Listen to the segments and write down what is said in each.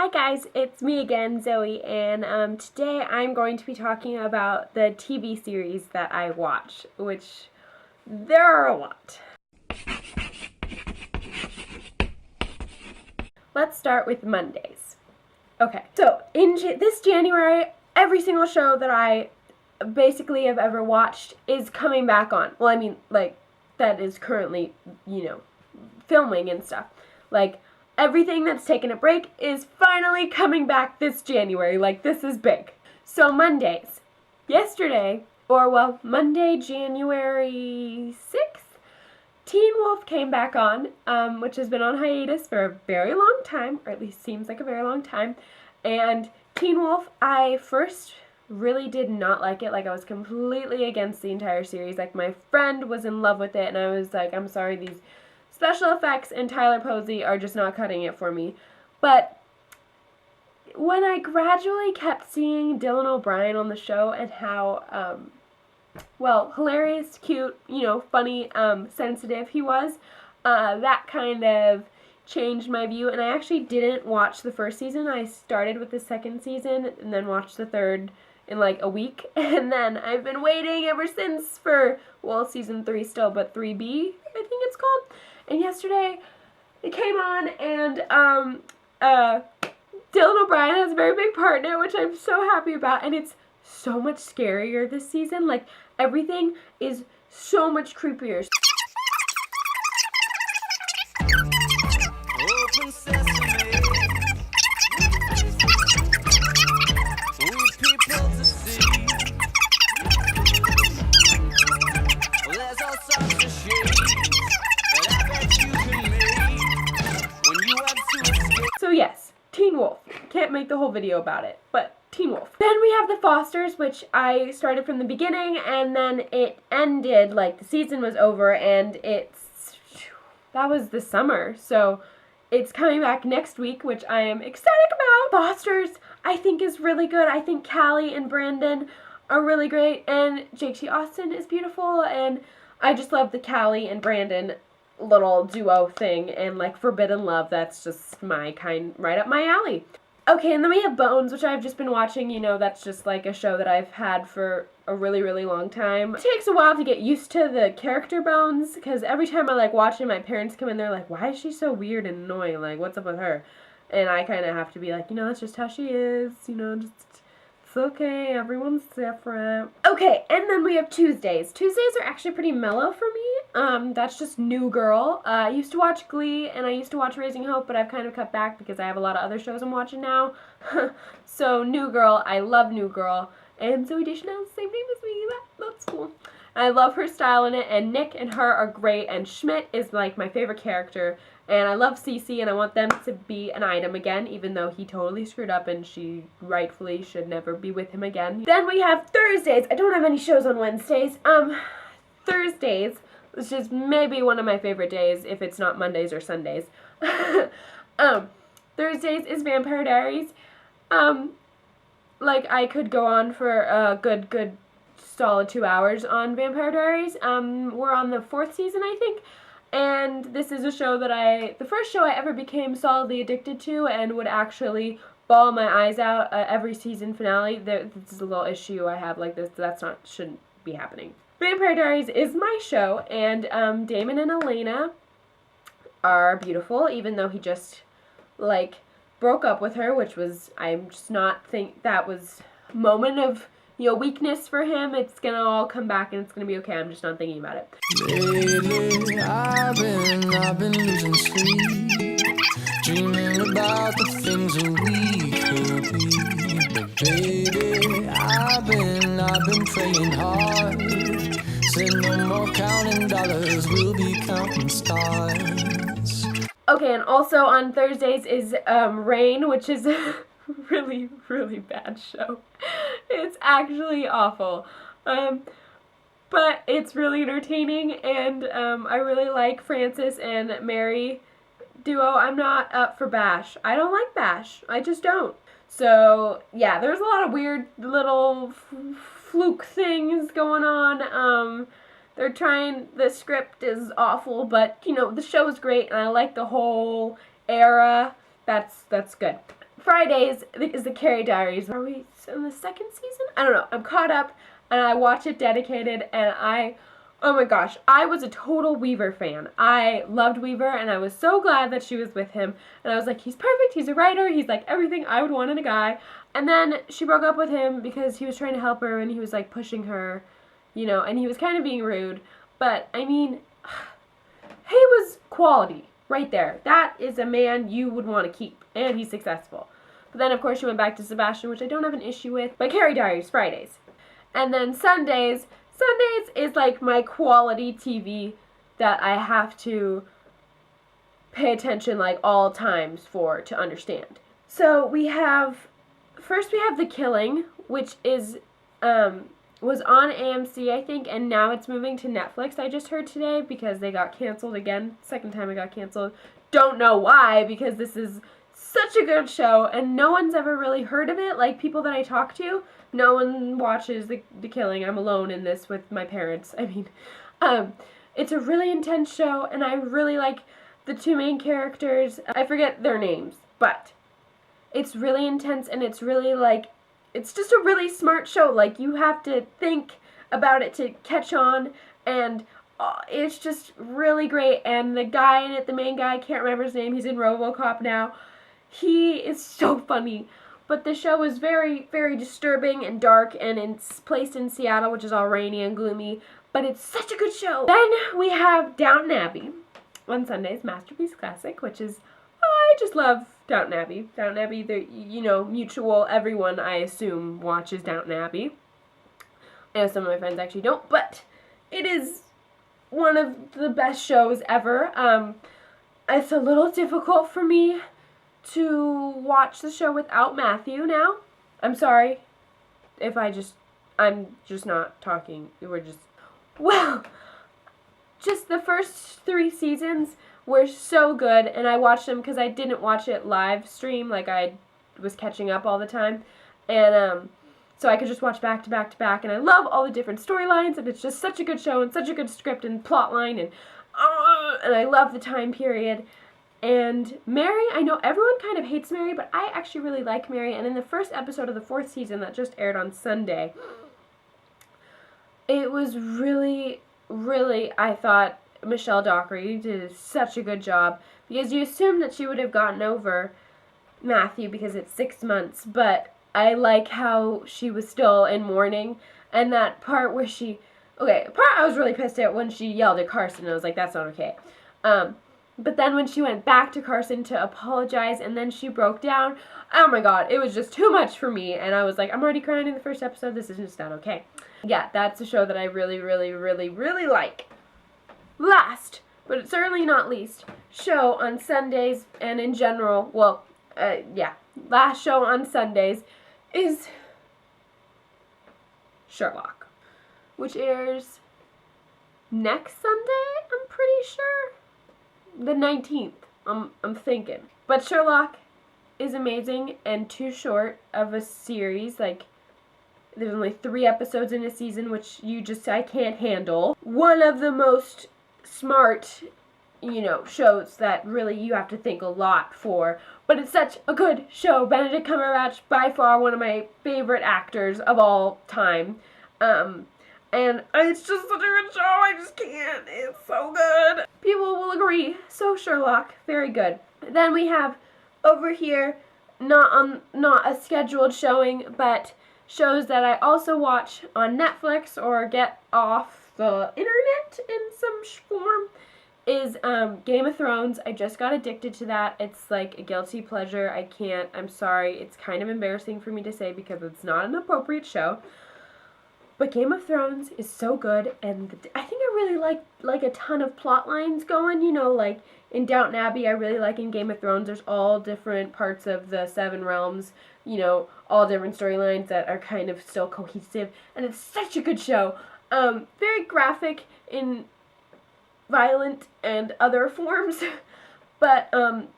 Hi guys, it's me again, Zoe, and today I'm going to be talking about the TV series that I watch, which there are a lot. Let's start with Mondays. Okay, so in this January, every single show that I basically have ever watched is coming back on. Well, I mean, like, that is currently, filming and stuff. Like, everything that's taken a break is finally coming back this January. Like, this is big. So Mondays. Yesterday, Monday, January 6th, Teen Wolf came back on, which has been on hiatus for a very long time, or at least seems like a very long time. And Teen Wolf, I first really did not like it. Like, I was completely against the entire series. Like, my friend was in love with it, and I was like, I'm sorry, these special effects and Tyler Posey are just not cutting it for me. But when I gradually kept seeing Dylan O'Brien on the show and how, hilarious, cute, funny, sensitive he was, that kind of changed my view. And I actually didn't watch the first season. I started with the second season and then watched the third in like a week. And then I've been waiting ever since for, season 3 still, but 3B, I think it's called. And yesterday, it came on, and Dylan O'Brien has a very big part in it, which I'm so happy about, and it's so much scarier this season. Like, everything is so much creepier. Open sesame. We people to see. Well, there's all sorts of shades. So yes, Teen Wolf. Can't make the whole video about it, but Teen Wolf. Then we have The Fosters, which I started from the beginning, and then it ended, like, the season was over, and that was the summer, so it's coming back next week, which I am excited about. Fosters, I think, is really good. I think Callie and Brandon are really great, and Jake T. Austin is beautiful, and I just love the Callie and Brandon little duo thing, and like Forbidden Love, that's just my kind, right up my alley. Okay, and then we have Bones, which I've just been watching. That's just like a show that I've had for a really, really long time. It takes a while to get used to the character Bones, because every time I like watch it, my parents come in, they're like, why is she so weird and annoying? Like, what's up with her? And I kind of have to be like, that's just how she is, it's okay, everyone's different. Okay, and then we have Tuesdays. Tuesdays are actually pretty mellow for me. That's just New Girl. I used to watch Glee, and I used to watch Raising Hope, but I've kind of cut back because I have a lot of other shows I'm watching now. So, New Girl, I love New Girl. And Zoe Deschanel has the same name as me. That's cool. I love her style in it, and Nick and her are great, and Schmidt is like my favorite character. And I love Cece, and I want them to be an item again, even though he totally screwed up and she rightfully should never be with him again. Then we have Thursdays. I don't have any shows on Wednesdays. Thursdays, which is maybe one of my favorite days if it's not Mondays or Sundays. Thursdays is Vampire Diaries. I could go on for a good solid 2 hours on Vampire Diaries. We're on the 4th season, I think. And this is a show that the first show I ever became solidly addicted to and would actually bawl my eyes out every season finale. This is a little issue I have like this. Shouldn't be happening. Vampire Diaries is my show, and Damon and Elena are beautiful, even though he just, broke up with her, which was, I'm just not think that was a moment of weakness for him. It's gonna all come back and it's gonna be okay. I'm just not thinking about it. Lately, I've been losing sleep, dreaming about the things that we could be. But baby, I've been praying hard. Said no more counting dollars, we'll be counting stars. Okay, and also on Thursdays is Rain, which is really, really bad show. It's actually awful. But it's really entertaining, and I really like Francis and Mary duo. I'm not up for Bash. I don't like Bash. I just don't. So, yeah, there's a lot of weird little fluke things going on. The script is awful, but, the show is great, and I like the whole era. That's good. Fridays is the Carrie Diaries. Are we in the second season? I don't know. I'm caught up, and I watch it dedicated, and oh my gosh, I was a total Weaver fan. I loved Weaver, and I was so glad that she was with him. And I was like, he's perfect, he's a writer, he's like everything I would want in a guy. And then she broke up with him because he was trying to help her, and he was like pushing her, you know, and he was kind of being rude. But, I mean, he was quality right there. That is a man you would want to keep, and he's successful. But then, of course, she went back to Sebastian, which I don't have an issue with. But Carrie Diaries, Fridays. And then Sundays is like my quality TV that I have to pay attention like all times for to understand. So first we have The Killing, which is was on AMC, I think, and now it's moving to Netflix, I just heard today, because they got canceled again. Second time it got canceled. Don't know why, because this is such a good show, and no one's ever really heard of it. Like, people that I talk to, no one watches The Killing. I'm alone in this with my parents. I mean, it's a really intense show, and I really like the two main characters. I forget their names, but it's really intense, and it's really, like, it's just a really smart show. Like, you have to think about it to catch on, and it's just really great. And the guy in it, the main guy, I can't remember his name, he's in RoboCop now. He is so funny. But the show is very, very disturbing and dark, and it's placed in Seattle, which is all rainy and gloomy, but it's such a good show. Then we have Downton Abbey on Sundays, Masterpiece Classic, which is, I just love Downton Abbey. Downton Abbey, mutual, everyone, I assume, watches Downton Abbey. I know some of my friends actually don't, but it is one of the best shows ever. It's a little difficult for me to watch the show without Matthew now. I'm sorry if I'm just not talking. Just the first 3 seasons were so good, and I watched them because I didn't watch it live stream, like I was catching up all the time, and so I could just watch back to back to back, and I love all the different storylines, and it's just such a good show, and such a good script and plot line, and I love the time period. And Mary, I know everyone kind of hates Mary, but I actually really like Mary, and in the first episode of the 4th season that just aired on Sunday, it was really, really, I thought, Michelle Dockery did such a good job, because you assume that she would have gotten over Matthew because it's 6 months, but I like how she was still in mourning, and that part where I was really pissed at when she yelled at Carson, and I was like, that's not okay. But then when she went back to Carson to apologize, and then she broke down, oh my god, it was just too much for me, and I was like, I'm already crying in the first episode, this is just not okay. Yeah, that's a show that I really, really, really, really like. Last, but certainly not least, show on Sundays, and in general, last show on Sundays is Sherlock, which airs next Sunday, I'm pretty sure. The 19th, I'm thinking. But Sherlock is amazing and too short of a series. Like, there's only 3 episodes in a season, which I can't handle. One of the most smart, shows that really you have to think a lot for. But it's such a good show. Benedict Cumberbatch, by far one of my favorite actors of all time. And it's just such a good show, I just can't. It's so good. People will agree. So Sherlock, very good. Then we have over here, not a scheduled showing, but shows that I also watch on Netflix or get off the internet in some form, is Game of Thrones. I just got addicted to that. It's like a guilty pleasure. I'm sorry. It's kind of embarrassing for me to say because it's not an appropriate show. But Game of Thrones is so good, and I think I really like a ton of plot lines going, like in Downton Abbey, I really like in Game of Thrones, there's all different parts of the 7 realms, all different storylines that are kind of still cohesive, and it's such a good show. Very graphic in violent and other forms, but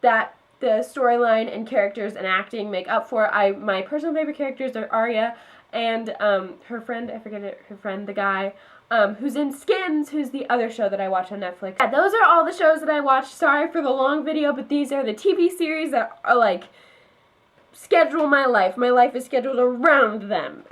that the storyline and characters and acting make up for. My personal favorite characters are Arya and her friend, I forget her friend, the guy, who's in Skins, who's the other show that I watch on Netflix. Yeah, those are all the shows that I watch. Sorry for the long video, but these are the TV series that are like schedule my life. My life is scheduled around them.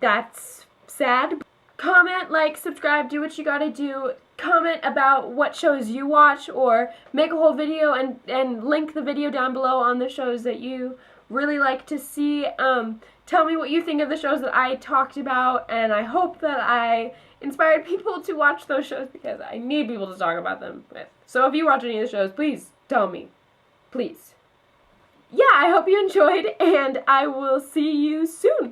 That's sad. Comment, like, subscribe, do what you gotta do. Comment about what shows you watch, or make a whole video and link the video down below on the shows that you really like to see. Tell me what you think of the shows that I talked about, and I hope that I inspired people to watch those shows, because I need people to talk about them with. So if you watch any of the shows, please tell me. Please. Yeah, I hope you enjoyed, and I will see you soon.